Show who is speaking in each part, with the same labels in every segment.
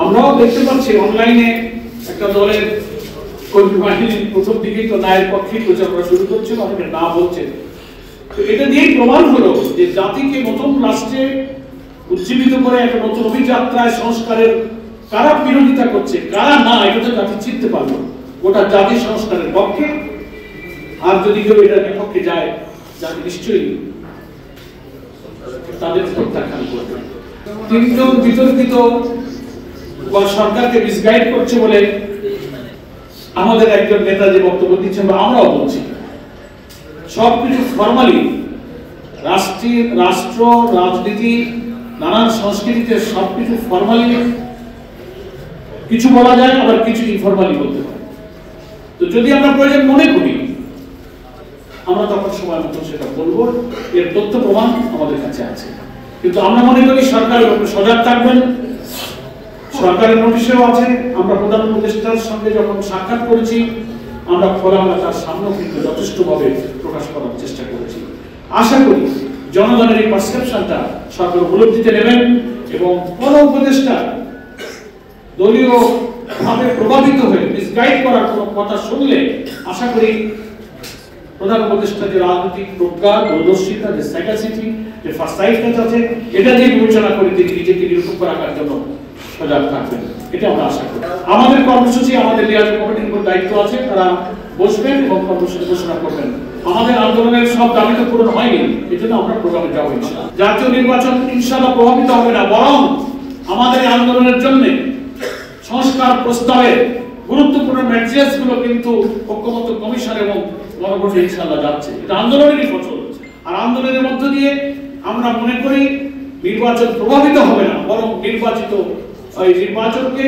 Speaker 1: আমরাও দেখতে পাচ্ছি অনলাইনে একটা দলের কর্মী বাহিনী প্রথম দিকেই তো ন্যায়ের পক্ষে প্রচার করা শুরু করছে, অনেকে না বলছে। তো এটা দিয়েই প্রমাণ হলো যে জাতিকে নতুন রাষ্ট্রে উজ্জীবিত করে একটা নতুন অভিযাত্রায় সংস্কারের কারা বিরোধিতা করছে, কারা না, এটা তো জাতি চিনতে পারলো। গোটা জাতি সংস্কারের পক্ষে, আর যদি কেউ এটার বিপক্ষে যায় জাতি নিশ্চয়ই তাদের প্রত্যাখ্যান করবে। তিনজন বিতর্কিত বা সরকারকে মিসগাইড করছে বলে আমাদের একজন নেতা যে বক্তব্য দিচ্ছেন বা আমরাও বলছি, সবকিছু ফর্মালি রাষ্ট্র রাজনীতি নানান সংস্কৃতিতে সবকিছু ফর্মালি কিছু বলা যায়, আবার কিছু ইনফর্মালি বলতে হয়। তো যদি আমরা প্রয়োজন মনে করি আমরা তখন সময় মতো সেটা বলবো, এর তথ্য প্রমাণ আমাদের কাছে আছে। কিন্তু আমরা মনে করি সরকারের উপরে সজাগ থাকবেন। সরকারের নোটিশেও আছে, আমরা প্রধান উপদেষ্টার সঙ্গে যখন সাক্ষাৎ করেছি আমরা খোলামেলা তার সামনেও কিন্তু যথেষ্টভাবে প্রকাশ করার চেষ্টা করেছি। আশা করি জনগণের এই পারসেপশনটা সরকার উপলব্ধিতে নেবেন এবং কোন উপদেষ্টা দলীয় ভাবে প্রভাবিত হয়ে মিসগাইড করার কোন কথা শুনলে আশা করি প্রধান উপদেষ্টা যে রাজনৈতিক প্রজ্ঞা, দূরদর্শিতা, যে স্যাগাসিটি, যে ফার্স্টাইটনেস আছে, এটা দিয়ে বিবেচনা করে তিনি নিজেকে নিরপেক্ষ রাখার জন্য সজাগ থাকবেন, এটা আমরা আশা করি। আমাদের কর্মসূচি, আমাদের লিয়াজোঁ কমিটির উপর দায়িত্ব আছে, তারা বসবেন এবং কর্মসূচি ঘোষণা করবেন। আমাদের আন্দোলনের সব দাবি তো পূরণ হয়নি, এজন্য আমরা প্রোগ্রামে যাবো ইনশাআল্লাহ। জাতীয় নির্বাচন ইনশাআল্লাহ প্রভাবিত হবে না, বরং আমাদের আন্দোলনের জন্য সংস্কার প্রস্তাবের গুরুত্বপূর্ণ ম্যাটেরিয়ালস গুলো কিন্তু ঐক্যমত্য কমিশন এবং গণভোটে ইনশাআল্লাহ যাচ্ছে। এটা আন্দোলনেরই ফসল, আর আন্দোলনের মধ্য দিয়ে আমরা মনে করি নির্বাচন প্রভাবিত হবে না, বরং নির্বাচনকে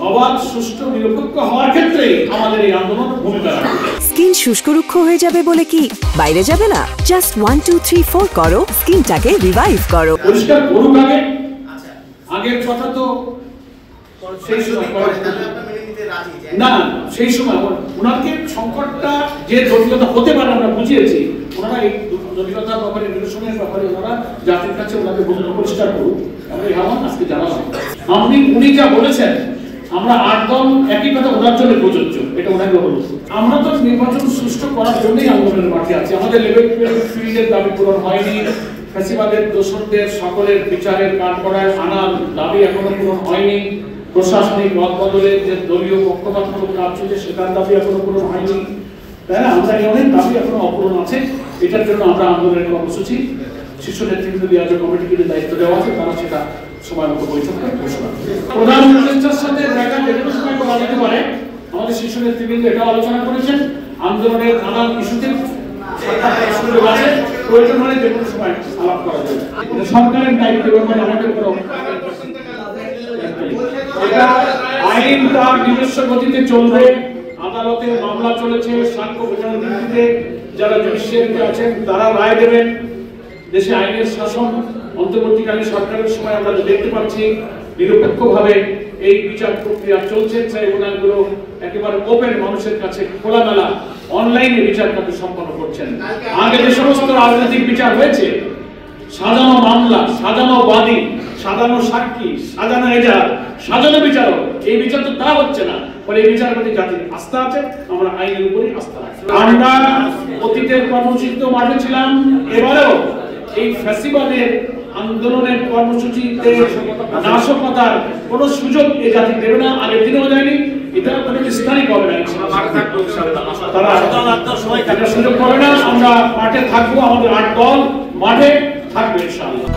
Speaker 1: অবাধ, সুষ্ঠু, নিরপেক্ষ হওয়ার ক্ষেত্রে আমাদের এই আন্দোলন ভূমিকা রাখবে।
Speaker 2: স্কিন শুষ্ক রুক্ষ হয়ে যাবে বলে কি বাইরে যাবে না? জাস্ট 1 2 3 4 করো, স্কিনটাকে রিভাইভ করো।
Speaker 1: পরিষ্কার করুক আগে, আগের কথা তো সেই সময় না, সেই সময় ওনাকে সংকটটা যে জটিলতা হতে পারে আমরা বুঝিয়েছি, ওনারা এই জটিলতার ব্যাপারে, নিরসনের ব্যাপারে ওনারা জাতির কাছে ওনাকে পরিষ্কার করুক। আমরা আজকে জানালাম উনি যা বলেছেন, আমরা 8 দল একই কথা ওনার জন্য প্রযোজ্য, এটা ওনাকে বলবো। আমরা তো নির্বাচন সুষ্ঠু করার জন্যই আন্দোলনের মাঠে আছি। আমাদের লেভেল ফিল্ডের দাবি পূরণ হয়নি, ফ্যাসিবাদের দোষরদের সকলের বিচারের কাঠগড়ায় আনার দাবি এখনো পূরণ হয়নি, প্রশাসনিক মত বদলের যে দলীয় পক্ষপাতমূলক কাজ চলছে সেটার দাবি এখনো পূরণ হয়নি, তাই না? আমরা এই অনেক দাবি এখনো অপূরণ আছে। এটার জন্য আমরা আন্দোলনের কর্মসূচি শীর্ষ নেতৃবৃন্দ লিয়াজোঁ কমিটিকে দায়িত্ব দেওয়া আছে, তারা সেটা সময় মতো বৈঠক করে ঘোষণা। প্রধান উপদেষ্টার সাথে দেখা যেটুকু সময় করা যেতে পারে, আমাদের শীর্ষ নেতৃবৃন্দ এটা আলোচনা করেছেন। আন্দোলনের নানান ইস্যুতে সুযোগ আছে, প্রয়োজন হলে যে কোনো সময় আলাপ করা যাবে। সরকারের দায়িত্ব ব্যাপারে আমাদের এটা আইন তার নিজস্ব গতিতে চলবে। আদালতে মামলা চলেছে, সাক্ষ্য প্রমাণের ভিত্তিতে যারা জুডিশিয়ারিতে আছেন তারা রায় দেবেন। দেশে আইনের শাসন অন্তর্বর্তীকালীন সরকারের সময় আমরা দেখতে পাচ্ছি নিরপেক্ষভাবে এই বিচার প্রক্রিয়া চলছে। ট্রাইব্যুনালগুলো একেবারে ওপেন, মানুষের কাছে খোলামেলা অনলাইনে বিচার কার্য সম্পন্ন করছেন। আগে যে সমস্ত রাজনৈতিক বিচার হয়েছে, সাজানো মামলা, সাজানো বাদী, সাজানো সাক্ষী, সাজানো এজাহার, সাজানো বিচারক, এই বিচার তো তা হচ্ছে না। ফলে এই বিচারের প্রতি জাতির আস্থা আছে, আমরা আইনের উপরই আস্থা রাখি। আমরা অতীতের কর্মসূচিতে মাঠে ছিলাম, এবারেও এই ফ্যাসিবাদের আন্দোলনের কর্মসূচিতে নাশকতার কোনো সুযোগ এই জাতি দেবে না, আগের দিনেও দেয়নি, এটা কোনো স্থানিক হবে না। তারা সুযোগ পাবে না। আমরা মাঠে থাকবো, আমাদের 8 দল মাঠে থাকবে ইনশাআল্লাহ।